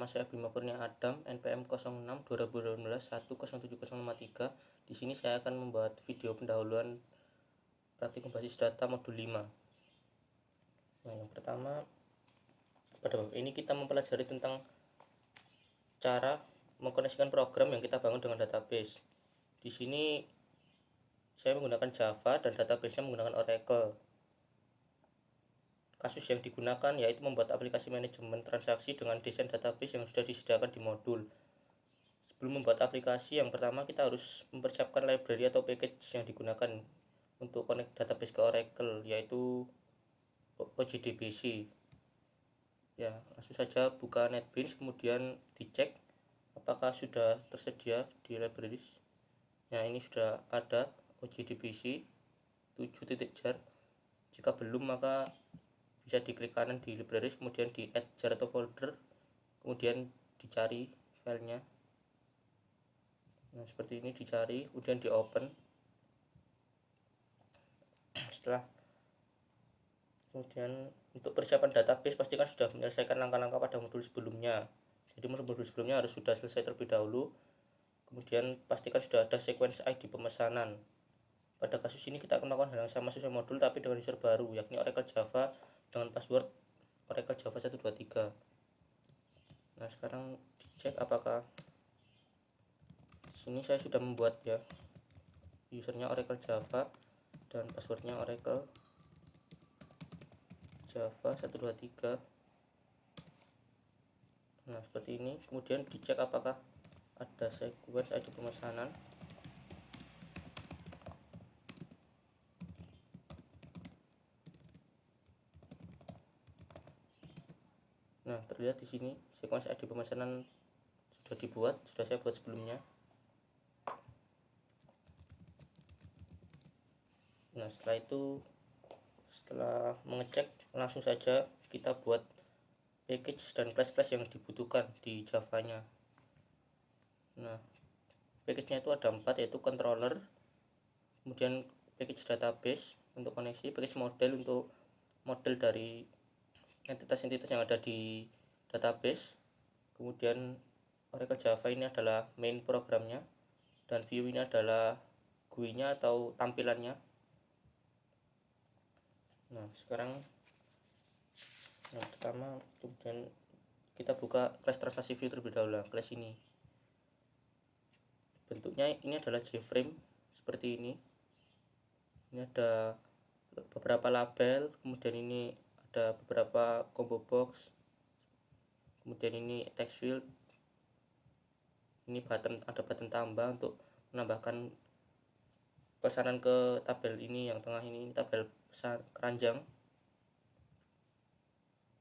saya Bima Kurnia Adam, NPM 06 2018 10753. Di sini saya akan membuat video pendahuluan praktikum basis data modul 5. Nah, yang pertama, pada bab ini kita mempelajari tentang cara mengkoneksikan program yang kita bangun dengan database. Di sini saya menggunakan Java dan database-nya menggunakan Oracle. Kasus yang digunakan yaitu membuat aplikasi manajemen transaksi dengan desain database yang sudah disediakan di modul. Sebelum membuat aplikasi, yang pertama kita harus mempersiapkan library atau package yang digunakan untuk connect database ke Oracle, yaitu OJDBC. Ya, langsung saja buka NetBeans, kemudian dicek apakah sudah tersedia di libraries. Nah, ini sudah ada OJDBC 7.jar. Jika belum, maka bisa diklik kanan di libraries, kemudian di add jar atau folder, kemudian dicari filenya. Nah, seperti ini dicari, kemudian di open. Kemudian untuk persiapan database, pastikan sudah menyelesaikan langkah-langkah pada modul sebelumnya. Jadi modul sebelumnya harus sudah selesai terlebih dahulu. Kemudian pastikan sudah ada sequence ID pemesanan. Pada kasus ini kita akan melakukan hal yang sama sesuai modul tapi dengan user baru, yakni Oracle Java dengan password Oracle Java 123. Nah, sekarang dicek apakah di sini saya sudah membuat ya, usernya Oracle Java dan passwordnya Oracle Java 123. Nah, seperti ini. Kemudian dicek apakah ada sequence ID pemesanan. Nah, terlihat di sini sequence ID pemesanan sudah dibuat, sudah saya buat sebelumnya. Nah, setelah mengecek, langsung saja kita buat package dan class-class yang dibutuhkan di Java-nya. Nah, package-nya itu ada 4, yaitu controller, kemudian package database untuk koneksi, package model untuk model dari entitas-entitas yang ada di database, kemudian Oracle Java ini adalah main programnya, dan view ini adalah GUI-nya atau tampilannya. Nah, sekarang yang pertama, kemudian kita buka class transaksi view terlebih dahulu. Class ini bentuknya ini adalah JFrame seperti ini. Ini ada beberapa label, kemudian ini ada beberapa combo box, kemudian ini text field, ini button, ada button tambah untuk menambahkan pesanan ke tabel ini. Yang tengah ini tabel pesan keranjang.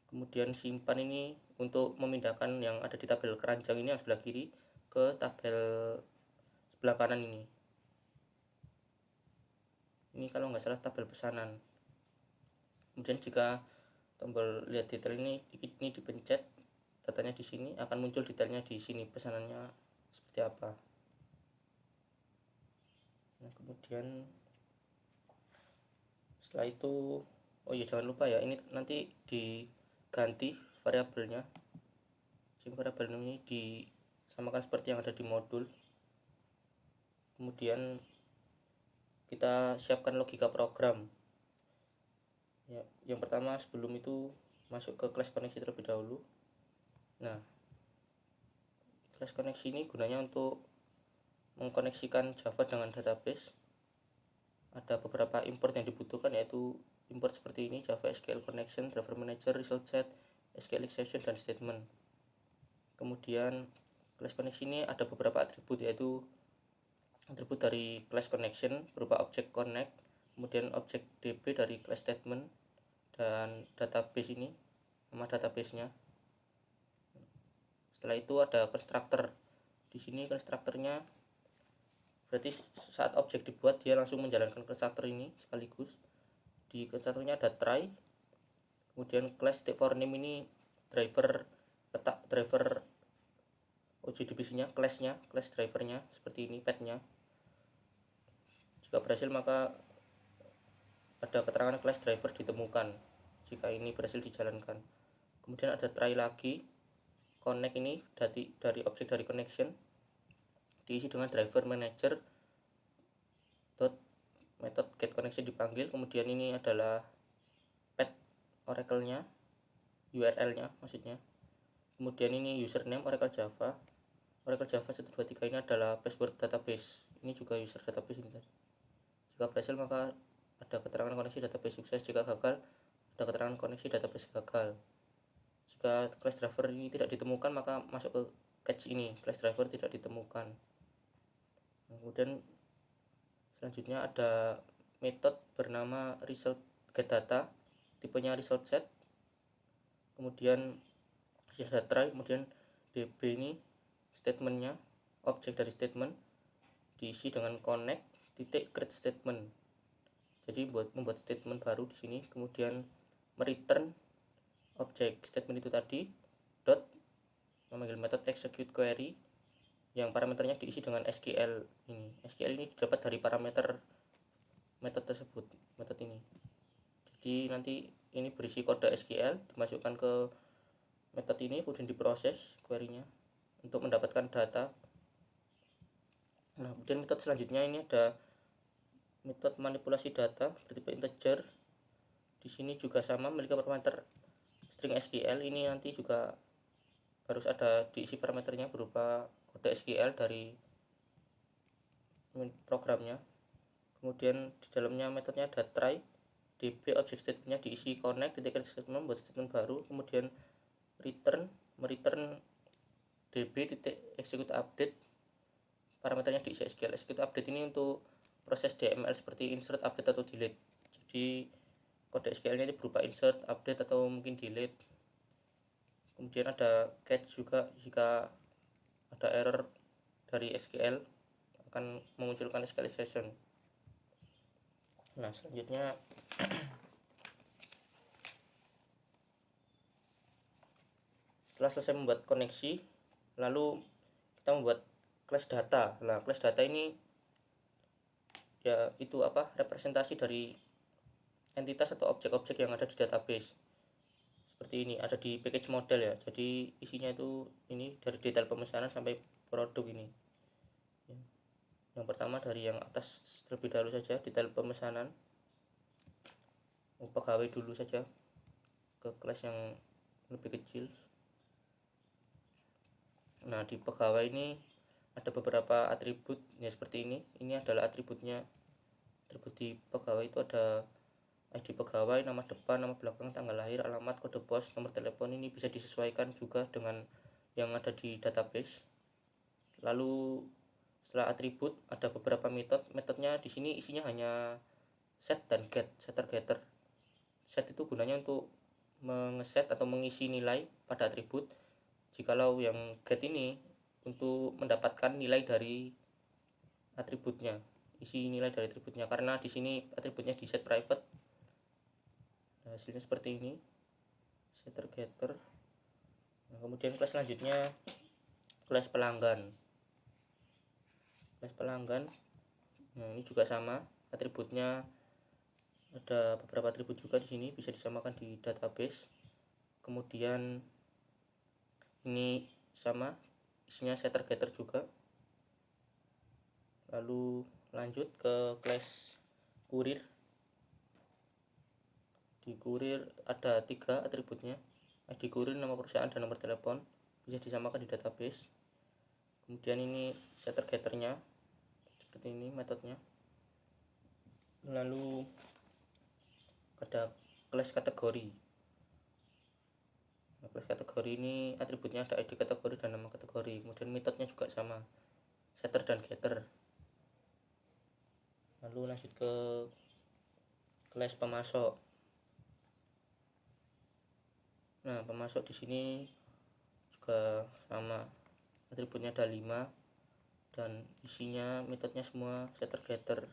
Kemudian simpan ini untuk memindahkan yang ada di tabel keranjang ini yang sebelah kiri ke tabel sebelah kanan ini. Ini kalau nggak salah tabel pesanan. Kemudian jika tombol lihat detail ini dipencet, datanya di sini akan muncul detailnya di sini, pesanannya seperti apa. Nah, kemudian setelah itu, oh iya jangan lupa ya, ini nanti diganti variabelnya. Jadi variabel ini disamakan seperti yang ada di modul. Kemudian kita siapkan logika program. Ya, yang pertama sebelum itu masuk ke class koneksi terlebih dahulu. Nah, class koneksi ini gunanya untuk mengkoneksikan Java dengan database. Ada beberapa import yang dibutuhkan, yaitu import seperti ini: Java SQL Connection, Driver Manager, Result Set, SQL Exception, dan Statement. Kemudian class koneksi ini ada beberapa atribut, yaitu atribut dari class connection berupa object connect, kemudian object db dari class statement, dan database ini nama database-nya. Setelah itu ada constructor. Di sini constructornya berarti saat objek dibuat dia langsung menjalankan constructor ini sekaligus. Di constructornya ada try, kemudian class for name ini driver, letak driver OJDBC-nya, class drivernya seperti ini, path-nya. Jika berhasil maka ada keterangan class driver ditemukan jika ini berhasil dijalankan. Kemudian ada try lagi, connect ini dari objek dari connection diisi dengan driver manager dot method get connection dipanggil, kemudian ini adalah path oracle-nya, URL-nya maksudnya, kemudian ini username Oracle Java 1 2 3 ini adalah password database, ini juga user database ini tadi. Jika berhasil maka ada keterangan koneksi database sukses, jika gagal ada keterangan koneksi database gagal. Jika class driver ini tidak ditemukan maka masuk ke catch ini, class driver tidak ditemukan. Kemudian selanjutnya ada metode bernama result get data, tipenya result set, kemudian hasil try, kemudian db ini statementnya, objek dari statement diisi dengan connect titik create statement. Jadi membuat statement baru di sini, kemudian mereturn objek statement itu tadi dot memanggil metode execute query yang parameternya diisi dengan SQL ini. SQL ini didapat dari parameter metode tersebut, metode ini. Jadi nanti ini berisi kode SQL dimasukkan ke metode ini, kemudian diproses query-nya untuk mendapatkan data. Nah, kemudian metode selanjutnya ini ada metode manipulasi data bertipe integer. Di sini juga sama memiliki parameter string SQL, ini nanti juga harus ada diisi parameternya berupa kode SQL dari programnya. Kemudian di dalamnya metodenya ada try, db objek statementnya diisi connect titik statement buat statement baru, kemudian mereturn db titik execute update, parameternya diisi SQL. Execute update ini untuk proses DML seperti insert, update atau delete. Jadi kode SQL nya ini berupa insert, update atau mungkin delete. Kemudian ada catch juga, jika ada error dari SQL akan memunculkan SQL exception. Nah, selanjutnya setelah selesai membuat koneksi, lalu kita membuat class data. Nah, class data ini ya itu representasi dari entitas atau objek-objek yang ada di database. Seperti ini, ada di package model ya. Jadi isinya itu ini dari detail pemesanan sampai produk ini. Yang pertama dari yang atas terlebih dahulu saja, detail pemesanan. Pegawai dulu saja ke kelas yang lebih kecil. Nah, di pegawai ini ada beberapa atribut ya seperti ini. Ini adalah atributnya. Atribut di pegawai itu ada ID pegawai, nama depan, nama belakang, tanggal lahir, alamat, kode pos, nomor telepon. Ini bisa disesuaikan juga dengan yang ada di database. Lalu setelah atribut ada beberapa metodenya. Di sini isinya hanya set dan get, setter getter. Set itu gunanya untuk mengeset atau mengisi nilai pada atribut. Jikalau yang get ini untuk mendapatkan nilai dari atributnya, isi nilai dari atributnya, karena di sini atributnya di set private. Nah, hasilnya seperti ini, setter getter. Nah, kemudian kelas selanjutnya kelas pelanggan. Kelas pelanggan, nah ini juga sama, atributnya ada beberapa atribut juga di sini, bisa disamakan di database. Kemudian ini sama, isinya setter getter juga. Lalu lanjut ke kelas kurir. Di kurir ada 3 atributnya, ID kurir, nama perusahaan, dan nomor telepon, bisa disamakan di database. Kemudian ini setter getternya seperti ini metodenya. Lalu ada kelas kategori. Nah, kelas kategori ini atributnya ada ID kategori dan nama kategori. Kemudian metodenya juga sama, setter dan getter. Lalu lanjut ke kelas pemasok. Nah, pemasok di sini juga sama, atributnya ada 5 dan isinya metodenya semua setter getter.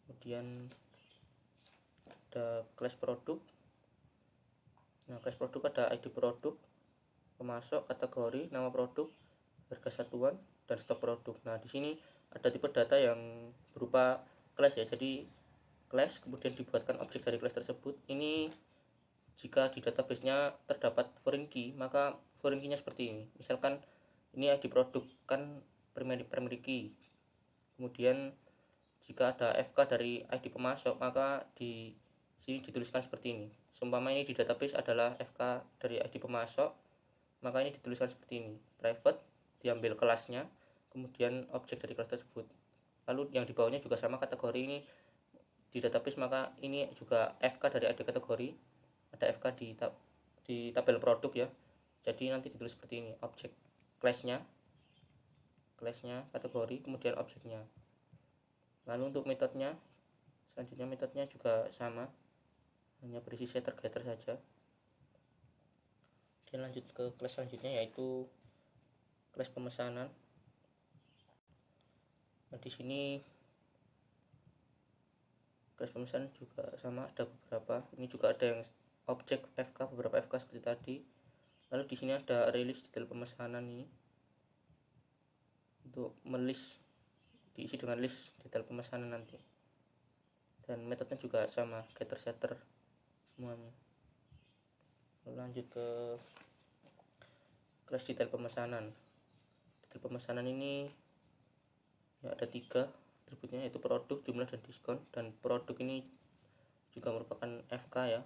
Kemudian ada kelas produk. Nah, kelas produk ada ID produk, pemasok, kategori, nama produk, harga satuan, dan stok produk. Nah, di sini ada tipe data yang berupa kelas ya. Jadi kelas kemudian dibuatkan objek dari kelas tersebut. Ini jika di database-nya terdapat foreign key, maka foreign key-nya seperti ini. Misalkan ini ID produk kan primary key. Kemudian jika ada FK dari ID pemasok, maka di sini dituliskan seperti ini. Seumpama ini di database adalah FK dari ID pemasok, maka ini dituliskan seperti ini. Private, diambil kelasnya, kemudian objek dari kelas tersebut. Lalu yang di bawahnya juga sama kategori ini di database, maka ini juga FK dari ID kategori, ada FK di tabel produk ya. Jadi nanti ditulis seperti ini, objek classnya kategori, kemudian objeknya. Lalu untuk metodenya, selanjutnya metodenya juga sama, hanya berisi setter getter saja. Dan lanjut ke kelas selanjutnya, yaitu kelas pemesanan. Nah, di sini kelas pemesanan juga sama, ada beberapa. Ini juga ada yang objek FK, beberapa FK seperti tadi. Lalu di sini ada release detail pemesanan ini untuk melist, diisi dengan list detail pemesanan nanti. Dan metodenya juga sama, getter setter semuanya. Lalu lanjut ke kelas detail pemesanan. Detail pemesanan ini ya ada 3 atributnya, yaitu produk, jumlah, dan diskon. Dan produk ini juga merupakan FK ya,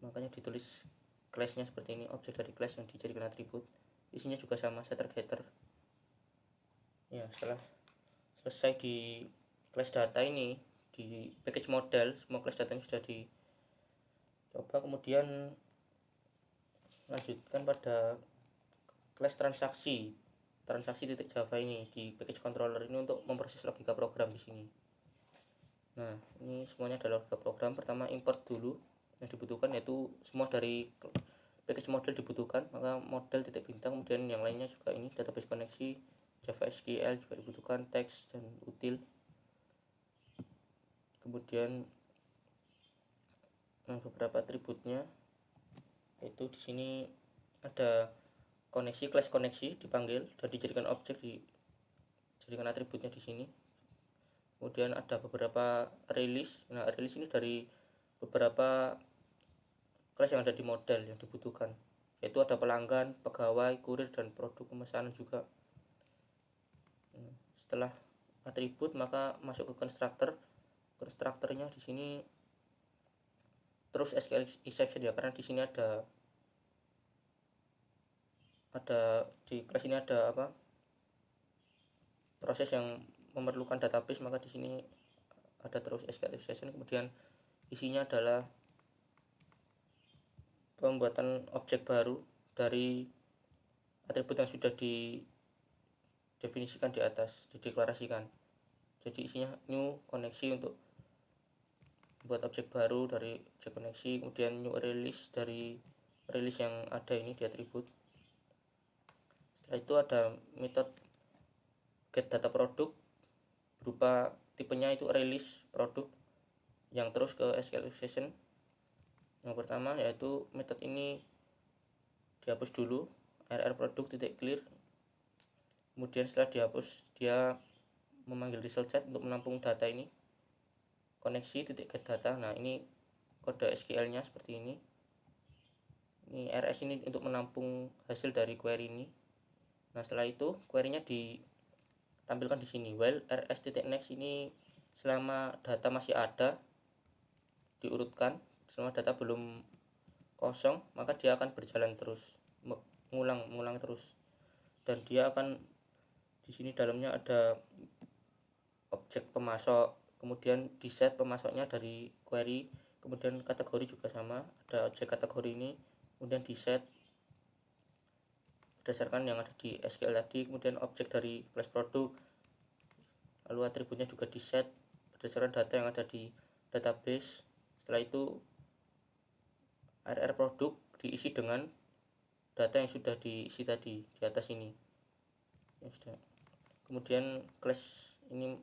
makanya ditulis class-nya seperti ini, objek dari class yang dijadikan atribut. Isinya juga sama, setter getter ya. Setelah selesai di class data ini, di package model semua class datanya sudah dicoba. Kemudian lanjutkan pada class transaksi .java ini di package controller ini untuk memproses logika program di sini. Nah, ini semuanya adalah logika program. Pertama import dulu yang dibutuhkan, yaitu semua dari package model dibutuhkan, maka model titik bintang. Kemudian yang lainnya juga ini database koneksi, Java SQL juga dibutuhkan, teks dan util. Kemudian beberapa atributnya, yaitu di sini ada koneksi, class koneksi dipanggil dan dijadikan objek, dijadikan atributnya di sini. Kemudian ada beberapa release. Nah, release ini dari beberapa kelas yang ada di model yang dibutuhkan, yaitu ada pelanggan, pegawai, kurir, dan produk pemesanan juga. Setelah atribut, maka masuk ke konstruktornya di sini terus SQL exception ya, karena di sini ada di kelas ini ada proses yang memerlukan database, maka di sini ada terus SQL exception. Kemudian isinya adalah pembuatan objek baru dari atribut yang sudah didefinisikan di atas, dideklarasikan. Jadi isinya new koneksi untuk buat objek baru dari objek koneksi, kemudian new release dari release yang ada ini di atribut. Setelah itu ada metode get data produk, berupa tipenya itu release produk, yang terus ke SQL exception. Yang pertama yaitu metode ini dihapus dulu, rr produk titik clear. Kemudian setelah dihapus, dia memanggil result set untuk menampung data ini, koneksi titik get data. Nah, ini kode SQL nya seperti ini. Ini rs ini untuk menampung hasil dari query ini. Nah, setelah itu query nya ditampilkan di sini, while rs.next ini selama data masih ada diurutkan, selama data belum kosong maka dia akan berjalan terus, mengulang terus. Dan dia akan di sini dalamnya ada objek pemasok, kemudian di set pemasoknya dari query, kemudian kategori juga sama, ada objek kategori ini, kemudian di set berdasarkan yang ada di SQL tadi, kemudian objek dari class produk, lalu atributnya juga di set berdasarkan data yang ada di database. Setelah itu rr produk diisi dengan data yang sudah diisi tadi di atas ini ya sudah. Kemudian class ini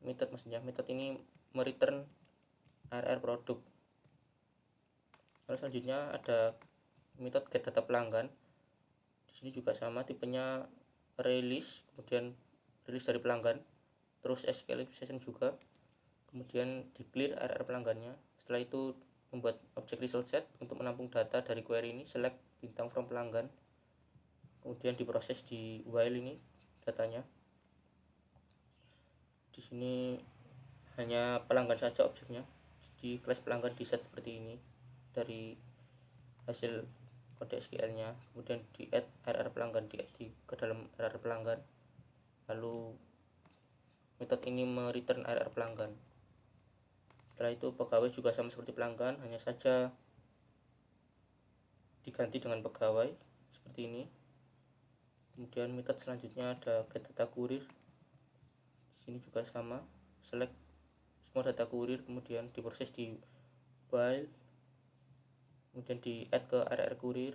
metode ini mereturn rr produk. Lalu selanjutnya ada metode get data pelanggan. Di sini juga sama, tipenya release, kemudian release dari pelanggan, terus SQL exception juga, kemudian di clear rr pelanggannya. Setelah itu membuat objek result set untuk menampung data dari query ini. Select bintang from pelanggan, kemudian diproses di while ini datanya. Di sini hanya pelanggan saja objeknya, di kelas pelanggan di set seperti ini dari hasil kode SQL nya. Kemudian di add RR pelanggan, di add ke dalam RR pelanggan, lalu metode ini mereturn RR pelanggan. Setelah itu pegawai juga sama seperti pelanggan, hanya saja diganti dengan pegawai seperti ini. Kemudian metode selanjutnya ada get data kurir. Di sini juga sama, select semua data kurir, kemudian diproses di while, kemudian di add ke RR kurir,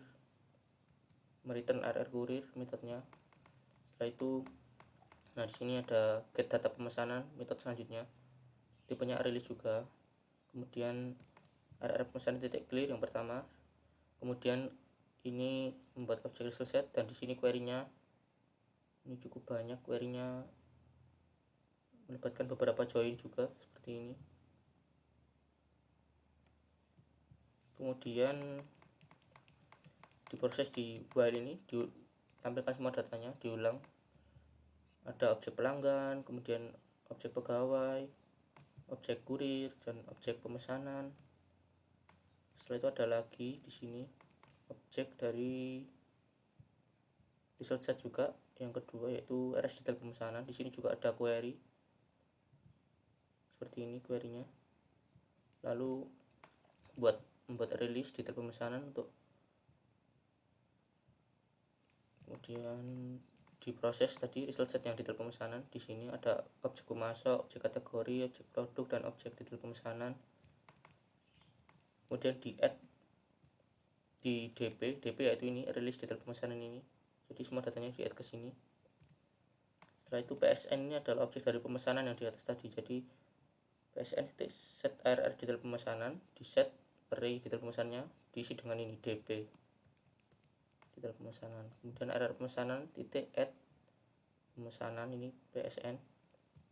mereturn RR kurir metodenya. Setelah itu, nah di sini ada get data pemesanan, metode selanjutnya tipenya release juga. Kemudian RR pemesanan titik clear yang pertama. Kemudian ini membuat objek result set, dan di sini query-nya ini cukup banyak, query-nya melibatkan beberapa join juga seperti ini. Kemudian diproses di while ini, ditampilkan semua datanya, diulang. Ada objek pelanggan, kemudian objek pegawai, objek kurir, dan objek pemesanan. Setelah itu ada lagi di sini objek dari result set juga yang kedua, yaitu RS detail pemesanan. Di sini juga ada query seperti ini query-nya. Lalu membuat release detail pemesanan untuk kemudian diproses tadi result set yang detail pemesanan. Di sini ada objek pemasok, objek kategori, objek produk, dan objek detail pemesanan. Kemudian di add di DP yaitu ini release detail pemesanan ini. Jadi semua datanya di add ke sini. Setelah itu PSN ini adalah objek dari pemesanan yang di atas tadi. Jadi PSN set RR detail pemesanan, di set array detail pemesanannya, diisi dengan ini DP detail pemesanan. Kemudian RR pemesanan titik add pemesanan, ini PSN.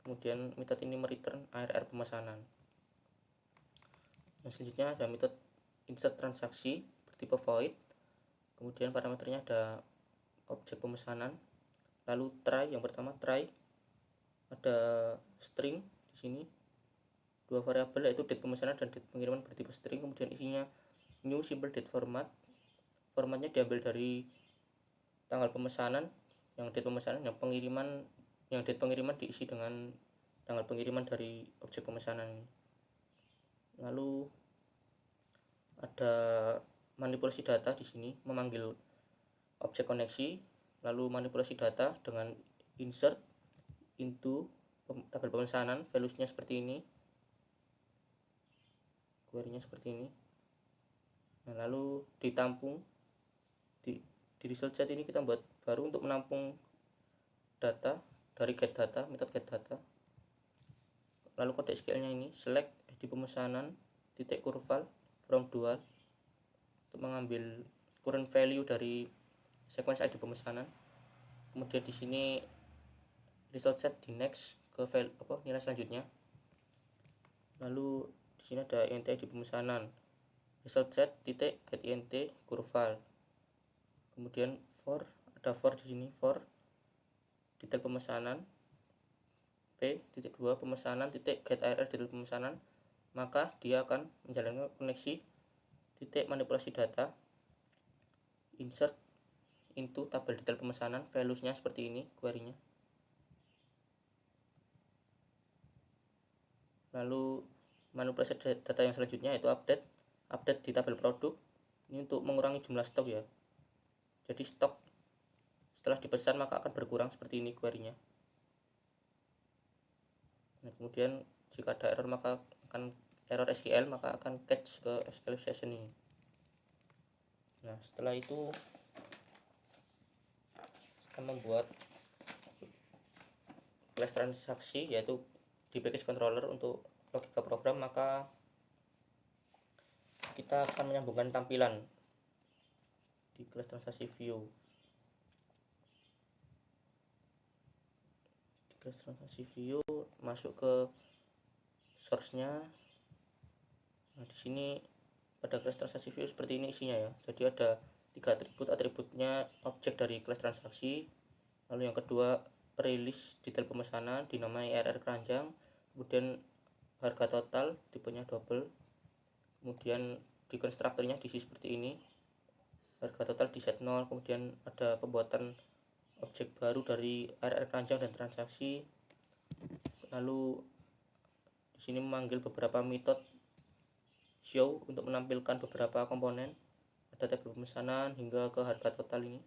Kemudian metode ini mereturn ARR pemesanan. Yang selanjutnya ada metode insert transaksi bertipe void. Kemudian parameternya ada objek pemesanan, lalu try. Yang pertama try, ada string di sini, dua variabel yaitu date pemesanan dan date pengiriman bertipe string. Kemudian isinya new simple date format, formatnya diambil dari tanggal pemesanan, yang date pemesanan, yang date pengiriman diisi dengan tanggal pengiriman dari objek pemesanan ini. Lalu ada manipulasi data di sini, memanggil objek koneksi, lalu manipulasi data dengan insert into tabel pemesanan, values-nya seperti ini, query-nya seperti ini. Nah, lalu ditampung di result set ini kita buat baru untuk menampung data dari get data, metode get data. Lalu kode SQL-nya ini select ID pemesanan titik kurval from dual untuk mengambil current value dari sequence ID pemesanan. Kemudian di sini result set di next ke nilai selanjutnya. Lalu di sini ada int ID pemesanan, result set titik get int kurval. Kemudian ada for di sini, for detail pemesanan P.2 pemesanan titik get ARR detail pemesanan, maka dia akan menjalankan koneksi titik manipulasi data insert into tabel detail pemesanan, values-nya seperti ini query-nya. Lalu manipulasi data yang selanjutnya yaitu update di tabel produk, ini untuk mengurangi jumlah stok ya. Jadi stok setelah dipesan maka akan berkurang seperti ini query-nya. Nah, kemudian jika ada error maka akan error SQL, maka akan catch ke SQL session ini. Nah, setelah itu kita membuat class transaksi yaitu di package controller untuk logika program, maka kita akan menyambungkan tampilan di class transaksi view. Di class transaksi view masuk ke source-nya. Nah, di sini pada kelas transaksi view seperti ini isinya ya. Jadi ada 3 atributnya objek dari kelas transaksi. Lalu yang kedua rilis detail pemesanan dinamai RR keranjang, kemudian harga total tipenya double, kemudian di konstruktornya diisi seperti ini, harga total di set 0, kemudian ada pembuatan objek baru dari RR keranjang dan transaksi. Lalu di sini memanggil beberapa metode show untuk menampilkan beberapa komponen, ada tabel pemesanan hingga ke harga total ini.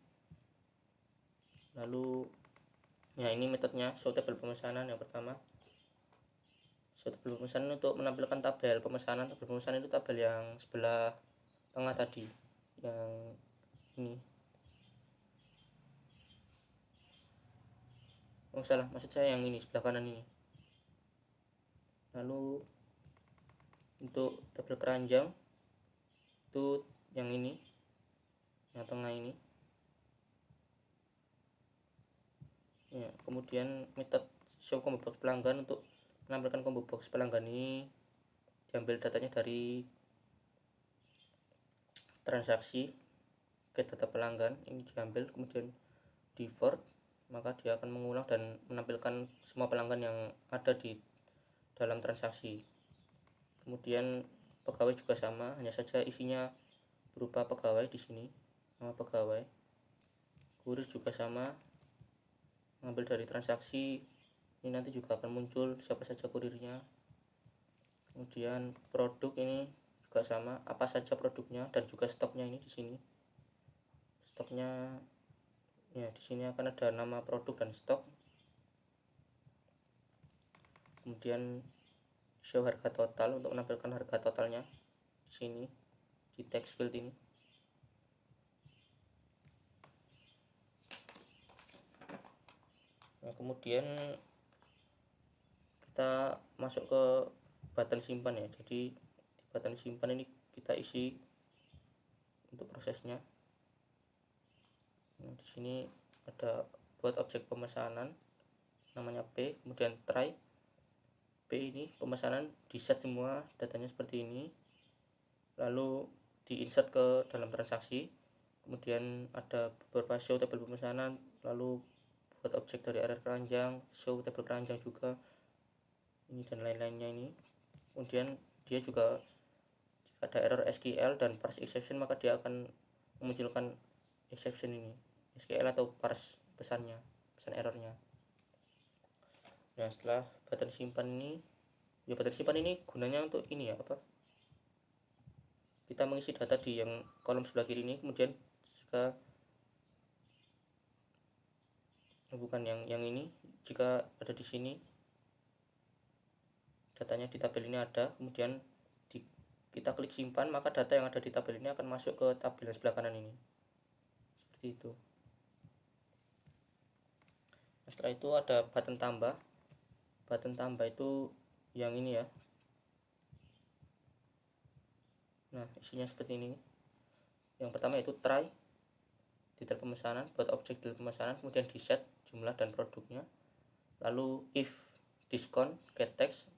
Lalu ya ini metodenya show tabel pemesanan. Yang pertama show tabel pemesanan untuk menampilkan tabel pemesanan. Tabel pemesanan itu tabel yang sebelah tengah tadi, yang ini. Oh salah, maksud saya yang ini sebelah kanan ini. Lalu untuk tabel keranjang itu yang ini, yang tengah ini ya. Kemudian metode show combo box pelanggan untuk menampilkan combo box pelanggan ini diambil datanya dari transaksi get data pelanggan, ini diambil kemudian di for, maka dia akan mengulang dan menampilkan semua pelanggan yang ada di dalam transaksi. Kemudian pegawai juga sama, hanya saja isinya berupa pegawai di sini, nama pegawai. Kurir juga sama, mengambil dari transaksi, ini nanti juga akan muncul siapa saja kurirnya. Kemudian produk ini juga sama, apa saja produknya, dan juga stoknya ini di sini. Stoknya ya di sini akan ada nama produk dan stok. Kemudian show harga total untuk menampilkan harga totalnya di sini di text field ini. Nah, kemudian kita masuk ke button simpan ya. Jadi di button simpan ini kita isi untuk prosesnya. Nah, di sini ada buat objek pemesanan namanya P, kemudian try P ini pemesanan di set semua datanya seperti ini, lalu di insert ke dalam transaksi. Kemudian ada beberapa show tabel pemesanan, lalu buat objek dari RR keranjang, show tabel keranjang juga ini, dan lain-lainnya ini. Kemudian dia juga jika ada error SQL dan parse exception, maka dia akan memunculkan exception ini, SQL atau parse pesan errornya. Nah, setelah button simpan ini ya, button simpan ini gunanya untuk ini ya, apa, kita mengisi data di yang kolom sebelah kiri ini. Kemudian jika bukan yang ini, jika ada di sini datanya di tabel ini ada, kemudian kita klik simpan, maka data yang ada di tabel ini akan masuk ke tabel yang sebelah kanan ini, seperti itu. Setelah itu ada button tambah. Button tambah itu yang ini ya. Nah, isinya seperti ini. Yang pertama itu try detail pemesanan, buat objek detail pemesanan, kemudian di set jumlah dan produknya. Lalu if diskon get text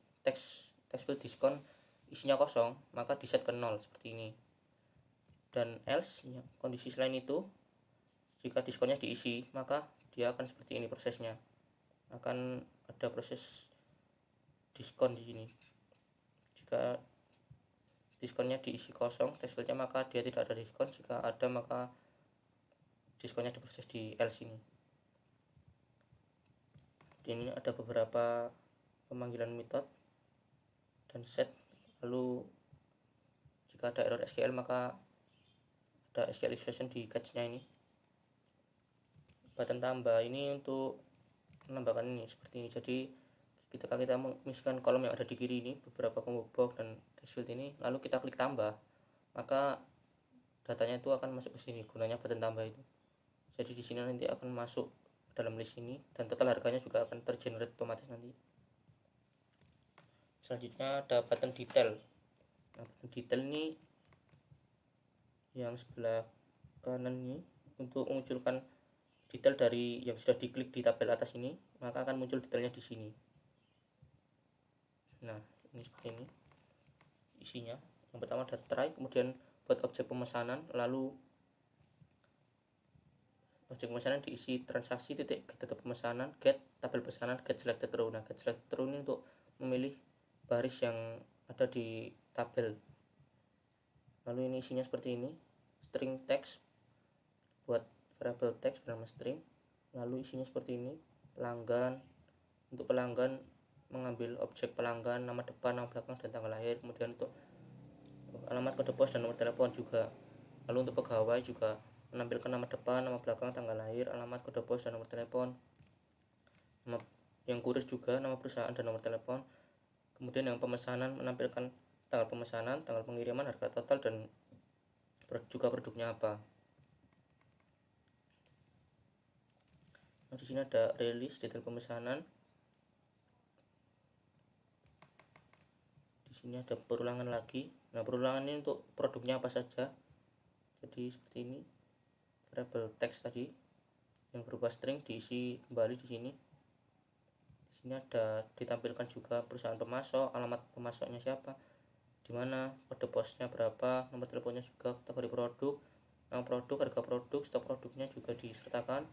field diskon isinya kosong, maka di set ke 0 seperti ini. Dan else ya, kondisi selain itu, jika diskonnya diisi, maka dia akan seperti ini prosesnya. Akan ada proses diskon di sini. Jika diskonnya diisi kosong text fieldnya, maka dia tidak ada diskon. Jika ada, maka diskonnya diproses di else ini. Di ini ada beberapa pemanggilan method dan set. Lalu jika ada error SQL, maka ada SQL expression di catch-nya ini. Button tambah ini untuk menambahkan ini seperti ini. Jadi ketika kita mengisikan kolom yang ada di kiri ini, beberapa combo box dan text field ini, lalu kita klik tambah, maka datanya itu akan masuk ke sini. Gunanya button tambah itu, jadi di sini nanti akan masuk dalam list ini, dan total harganya juga akan tergenerate otomatis nanti. Selanjutnya ada button detail. Nah, button detail ini yang sebelah kanan ini untuk mengunculkan detail dari yang sudah diklik di tabel atas ini, maka akan muncul detailnya di sini. Nah, ini seperti ini isinya. Yang pertama ada try, kemudian buat objek pemesanan, lalu objek pemesanan diisi transaksi titik get data pemesanan, get tabel pesanan, get selected row. Nah, get selected row ini untuk memilih baris yang ada di tabel. Lalu ini isinya seperti ini, string text buat variable text bernama string. Lalu isinya seperti ini, pelanggan. Untuk pelanggan mengambil objek pelanggan, nama depan, nama belakang, dan tanggal lahir. Kemudian untuk alamat, kode pos, dan nomor telepon juga. Lalu untuk pegawai juga menampilkan nama depan, nama belakang, tanggal lahir, alamat, kode pos, dan nomor telepon. Yang kurir juga nama perusahaan dan nomor telepon. Kemudian yang pemesanan menampilkan tanggal pemesanan, tanggal pengiriman, harga total, dan juga produknya apa. Nah, di sini ada release, detail pemesanan. Di sini ada perulangan lagi. Nah, perulangan ini untuk produknya apa saja. Jadi seperti ini, variable text tadi yang berupa string diisi kembali di sini. Di sini ada ditampilkan juga perusahaan pemasok, alamat pemasoknya siapa, di mana, kode posnya berapa, nomor teleponnya juga, kategori produk, nama produk, harga produk, stok produknya juga disertakan,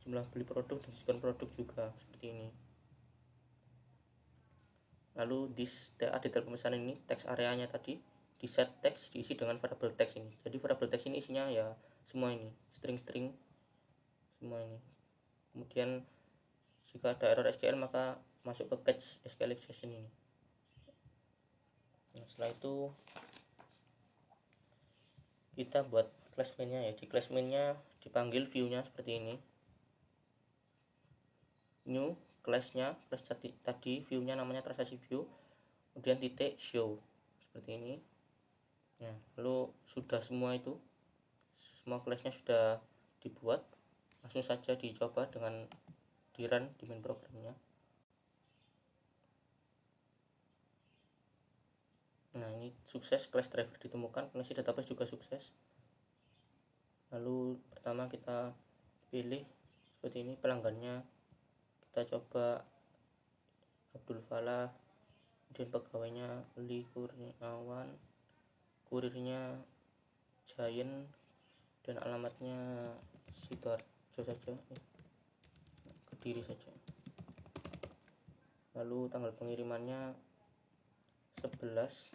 jumlah beli produk, dan diskon produk juga seperti ini. Lalu di detail pemesanan ini, teks areanya tadi di set text diisi dengan variable text ini. Jadi variable text ini isinya ya semua ini, string-string semua ini. Kemudian jika ada error SQL maka masuk ke catch SQL exception ini. Nah, setelah itu kita buat class main-nya ya. Di class main-nya dipanggil view-nya seperti ini. New class-nya, class tadi view-nya namanya transaksi view. Kemudian titik show seperti ini. Nah, lalu sudah semua itu, semua class-nya sudah dibuat, langsung saja dicoba dengan di run di main programnya. Nah, ini sukses, class driver ditemukan, koneksi database juga sukses. Lalu pertama kita pilih seperti ini pelanggannya, kita coba Abdul Falah, kemudian pegawainya Li Kurniawan, kurirnya Giant, dan alamatnya Sidoarjo saja, Kediri saja. Lalu tanggal pengirimannya 11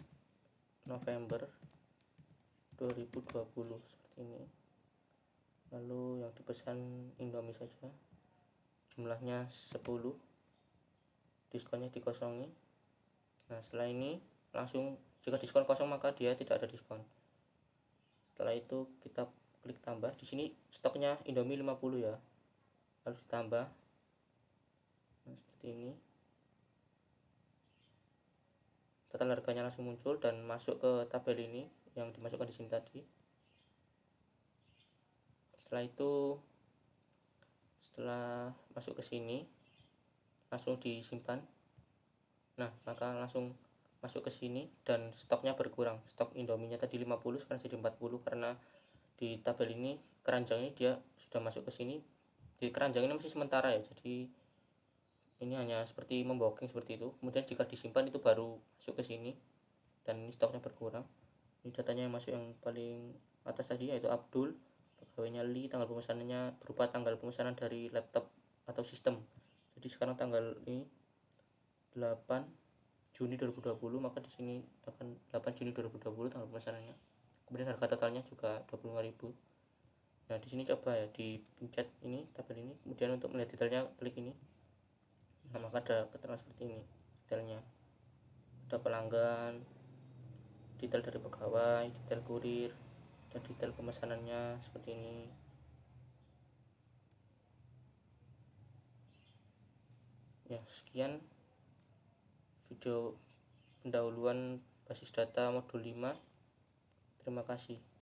November 2020 seperti ini. Lalu yang dipesan Indomie saja, jumlahnya 10, diskonnya dikosongi. Nah, setelah ini langsung, jika diskon kosong maka dia tidak ada diskon. Setelah itu kita klik tambah. Di sini stoknya Indomie 50 ya, lalu ditambah. Nah, seperti ini, total harganya langsung muncul dan masuk ke tabel ini yang dimasukkan di sini tadi. Setelah itu, setelah masuk ke sini langsung disimpan. Nah, maka langsung masuk ke sini dan stoknya berkurang. Stok Indominya tadi 50 sekarang jadi 40 karena di tabel ini keranjang ini dia sudah masuk ke sini. Di keranjang ini masih sementara ya, jadi ini hanya seperti memboking seperti itu. Kemudian jika disimpan itu baru masuk ke sini dan ini stoknya berkurang. Ini datanya yang masuk yang paling atas tadi yaitu Abdul, pegawainya Li, tanggal pemesanannya berupa tanggal pemesanan dari laptop atau sistem. Jadi sekarang tanggal ini 8 Juni 2020, maka di sini akan 8 Juni 2020 tanggal pemesanannya. Kemudian harga totalnya juga 25.000. Nah, di sini coba ya dipencet ini tabel ini, kemudian untuk melihat detailnya klik ini. Nah, maka ada keterangan seperti ini detailnya, ada pelanggan, detail dari pegawai, detail kurir, dan detail pemesanannya seperti ini. Ya, sekian video pendahuluan basis data modul 5. Terima kasih.